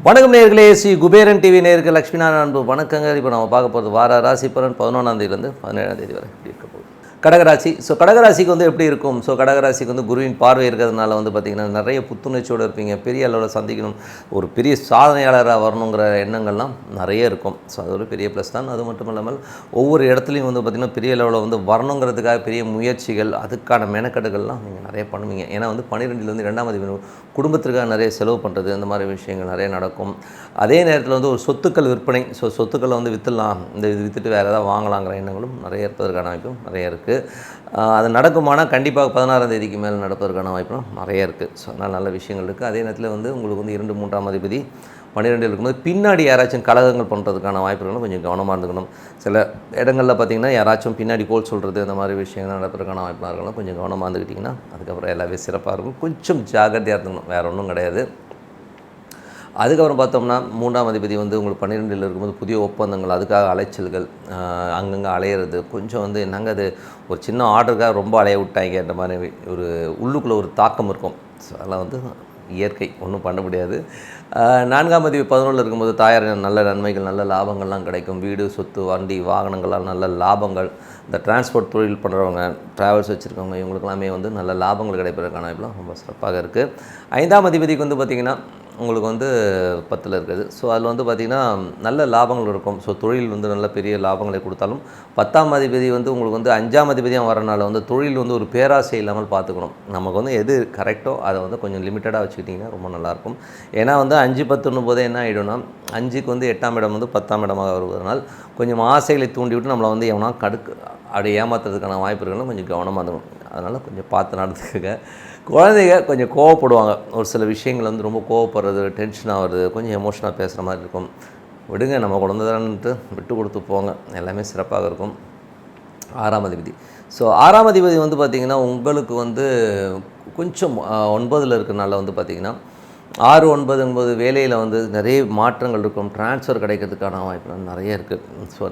வணக்கம் நேயர்களே, ஸ்ரீ குபேரன் டிவி நேயர்கள் லட்சுமி நாராயண அன்பு வணக்கங்கள். இப்போ நம்ம பார்க்க போகிறது வார ராசி பலன் 11ஆம் தேதியிலேருந்து 17ஆம் தேதி வரை எப்படி இருக்க போகுது. கடகராசி. கடகராசிக்கு வந்து எப்படி இருக்கும்? கடகராசிக்கு வந்து குருவின் பார்வை இருக்கிறதுனால வந்து பார்த்திங்கன்னா நிறைய புத்துணர்ச்சியோடு இருப்பீங்க. பெரிய அளவில் சந்திக்கணும், ஒரு பெரிய சாதனையாளராக வரணுங்கிற எண்ணங்கள்லாம் நிறைய இருக்கும். அது ஒரு பெரிய ப்ளஸ் தான். அது மட்டும் இல்லாமல் ஒவ்வொரு இடத்துலையும் வந்து பார்த்திங்கன்னா பெரிய அளவில் வந்து வரணுங்கிறதுக்காக பெரிய முயற்சிகள், அதுக்கான மெனக்கெடுகள்லாம் நீங்கள் நிறைய பண்ணுவீங்க. ஏன்னா வந்து 12லேருந்து 2ஆம் அதிபதி குடும்பத்திற்காக நிறைய செலவு பண்ணுறது, இந்த மாதிரி விஷயங்கள் நிறைய நடக்கும். அதே நேரத்தில் வந்து ஒரு சொத்துக்கள் விற்பனை, ஸோ வந்து விற்றுலாம், இது விற்றுட்டு வேறு ஏதாவது வாங்கலாங்கிற எண்ணங்களும் நிறைய இருப்பதற்கான வாய்ப்பும் நிறைய இருக்குது. அது நடக்குமானால் கண்டிப்பாக 16ஆம் தேதிக்கு மேலே நடப்பதற்கான வாய்ப்பும் நிறைய இருக்குது. ஸோ அதனால் நல்ல விஷயங்கள் இருக்குது. அதே நேரத்தில் வந்து உங்களுக்கு வந்து 2, 3ஆம் அதிபதி 12 இருக்கும்போது பின்னாடி யாராச்சும் கலகங்கள் பண்ணுறதுக்கான வாய்ப்புகளும் கொஞ்சம் கவனமாக இருந்துக்கணும். சில இடங்களில் பார்த்திங்கன்னா யாராச்சும் பின்னாடி கோல் சொல்கிறது, இந்த மாதிரி விஷயங்கள் நடப்பதற்கான வாய்ப்பாக இருக்கலாம். கொஞ்சம் கவனமாக இருந்துக்கிட்டிங்கன்னா அதுக்கப்புறம் எல்லாமே சிறப்பாக இருக்கும். கொஞ்சம் ஜாகிரதையாக இருந்துக்கணும், வேறு ஒன்றும் கிடையாது. அதுக்கப்புறம் பார்த்தோம்னா 3ஆம் அதிபதி வந்து உங்களுக்கு 12 இருக்கும்போது புதிய ஒப்பந்தங்கள், அதுக்காக அலைச்சல்கள், அங்கங்கே அலையிறது, கொஞ்சம் வந்து என்னங்க அது ஒரு சின்ன ஆர்டருக்காக ரொம்ப அலைய விட்டாங்கன்ற மாதிரி ஒரு உள்ளுக்குள்ளே ஒரு தாக்கம் இருக்கும். ஸோ அதெல்லாம் வந்து இயற்கை, ஒன்றும் பண்ண முடியாது. 4ஆம் அதிபதி 11 இருக்கும்போது தாயார் நல்ல நன்மைகள், நல்ல லாபங்கள்லாம் கிடைக்கும். வீடு, சொத்து, வண்டி, வாகனங்களால் நல்ல லாபங்கள். இந்த டிரான்ஸ்போர்ட் தொழில் பண்ணுறவங்க, ட்ராவல்ஸ் வச்சுருக்கவங்க, இவங்களுக்கெல்லாமே வந்து நல்ல லாபங்கள் கிடைப்பதற்கான வாய்ப்புலாம் ரொம்ப சிறப்பாக இருக்குது. 5ஆம் அதிபதிக்கு வந்து பார்த்திங்கன்னா உங்களுக்கு வந்து 10ல் இருக்குது. ஸோ அதில் வந்து பார்த்திங்கன்னா நல்ல லாபங்கள் இருக்கும். ஸோ தொழில் வந்து நல்ல பெரிய லாபங்களை கொடுத்தாலும் 10ஆம் அதிபதி வந்து உங்களுக்கு வந்து 5ஆம் அதிபதியாக வரனால வந்து தொழில் வந்து ஒரு பேராசை இல்லாமல் பார்த்துக்கணும். நமக்கு வந்து எது கரெக்டோ அதை வந்து கொஞ்சம் லிமிட்டடாக வச்சுக்கிட்டிங்கன்னா ரொம்ப நல்லாயிருக்கும். ஏன்னா வந்து 5, 10 போதே என்ன ஆகிடும்னா 5க்கு வந்து 8ஆம் இடம் வந்து 10ஆம் இடமாக வருவதனால் கொஞ்சம் ஆசைகளை தூண்டிவிட்டு நம்மளை வந்து எவனா அப்படி ஏமாற்றுறதுக்கான வாய்ப்பு இருக்குன்னு கொஞ்சம் கவனமாக இருக்கணும். அதனால் கொஞ்சம் பார்த்து நடந்துக்குங்க. குழந்தைங்க கொஞ்சம் கோவப்படுவாங்க. ஒரு சில விஷயங்கள் வந்து ரொம்ப கோவப்படுறது, டென்ஷன் ஆகிறது, கொஞ்சம் எமோஷனாக பேசுகிற மாதிரி இருக்கும். விடுங்க, நம்ம குழந்தை தான்ட்டு விட்டு கொடுத்து போங்க, எல்லாமே சிறப்பாக இருக்கும். 6ஆம் அதிபதி. 6ஆம் அதிபதி வந்து பார்த்திங்கன்னா உங்களுக்கு வந்து கொஞ்சம் 9ல் இருக்கிறனால வந்து பார்த்திங்கன்னா 6, 9 என்பது வேலையில் வந்து நிறைய மாற்றங்கள் இருக்கும். ட்ரான்ஸ்ஃபர் கிடைக்கிறதுக்கான வாய்ப்புகள் நிறைய இருக்குது. ஸோ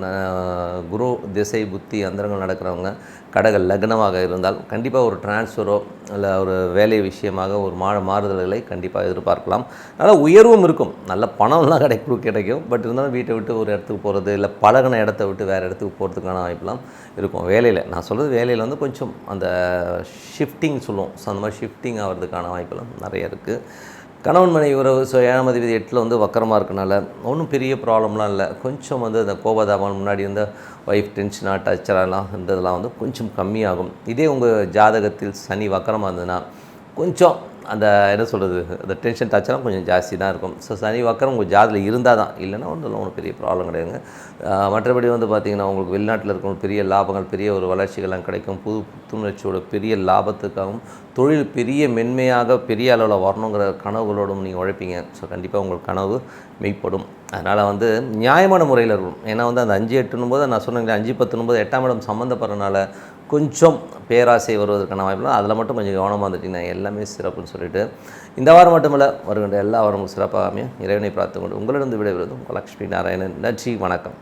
குரு திசை புத்தி அந்தரங்கள் நடக்கிறவங்க கடக லக்னமாக இருந்தால் கண்டிப்பாக ஒரு ட்ரான்ஸ்ஃபரோ இல்லை ஒரு வேலை விஷயமாக ஒரு மாறுதல்களை கண்டிப்பாக எதிர்பார்க்கலாம். அதனால் உயர்வும் இருக்கும், நல்ல பணம்லாம் கிடைக்கும். பட் இருந்தாலும் வீட்டை விட்டு ஒரு இடத்துக்கு போகிறது, இல்லை பழகின இடத்த விட்டு வேறு இடத்துக்கு போகிறதுக்கான வாய்ப்பெலாம் இருக்கும். வேலையில் நான் சொல்கிறது வேலையில் வந்து கொஞ்சம் அந்த ஷிஃப்டிங் சொல்லுவோம். ஸோ அந்த மாதிரி ஷிஃப்டிங் ஆகிறதுக்கான வாய்ப்பெல்லாம் நிறைய இருக்குது. கணவன் மனைவி உறவு. 7ஆம் அதிபதி 8ல் வந்து வக்கரமாக இருக்கனால ஒன்றும் பெரிய ப்ராப்ளம்லாம் இல்லை. கொஞ்சம் வந்து அந்த கோபதாபம், முன்னாடி இருந்த ஒய்ஃப் டென்ஷனாக டச்சரெல்லாம் இருந்ததெல்லாம் வந்து கொஞ்சம் கம்மியாகும். இதே உங்கள் ஜாதகத்தில் சனி வக்கரமாக இருந்ததுன்னா கொஞ்சம் அந்த என்ன சொல்கிறது, அந்த டென்ஷன் டச்செல்லாம் கொஞ்சம் ஜாஸ்தி தான் இருக்கும். ஸோ சனி வக்கரம் உங்கள் ஜாதகத்தில் இருந்தால் தான், இல்லைன்னா ஒன்றும் பெரிய ப்ராப்ளம் கிடையாதுங்க. மற்றபடி வந்து பார்த்திங்கன்னா உங்களுக்கு வெளிநாட்டில் இருக்கும் பெரிய லாபங்கள், பெரிய ஒரு வளர்ச்சிகள்லாம் கிடைக்கும். புத்துணர்ச்சியோட பெரிய லாபத்துக்காகவும் தொழில் பெரிய மென்மையாக பெரிய அளவில் வரணுங்கிற கனவுகளோடும் நீங்கள் உழைப்பீங்க. ஸோ கண்டிப்பாக உங்களுக்கு கனவு மெய்ப்படும். அதனால் வந்து நியாயமான முறையில் இருக்கும். ஏன்னா வந்து அந்த 5, 8 போது நான் சொன்னேன், 5, 10 8ஆம் இடம் சம்மந்தப்படுறதுனால கொஞ்சம் பேராசை வருவதற்கான வாய்ப்புலாம் அதில் மட்டும் கொஞ்சம் கவனமாக இருந்துட்டிங்கன்னா எல்லாமே சிறப்புன்னு சொல்லிவிட்டு இந்த வாரம் மட்டுமில்லை வருகின்ற எல்லா வாரமும் சிறப்பாக அமைய இறைவனை பார்த்து கொண்டு உங்களிடம் விடைபெறுவதும் லட்சுமி நாராயணன். நன்றி, வணக்கம்.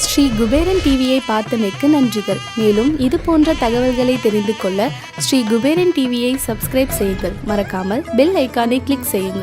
ஸ்ரீ குபேரன் டிவியை பார்த்தமைக்கு நன்றிகள். மேலும் இது போன்ற தகவல்களை தெரிந்து கொள்ள ஸ்ரீ குபேரன் டிவியை சப்ஸ்கிரைப் செய்யுங்கள். மறக்காமல் பெல் ஐக்கானை கிளிக் செய்யுங்கள்.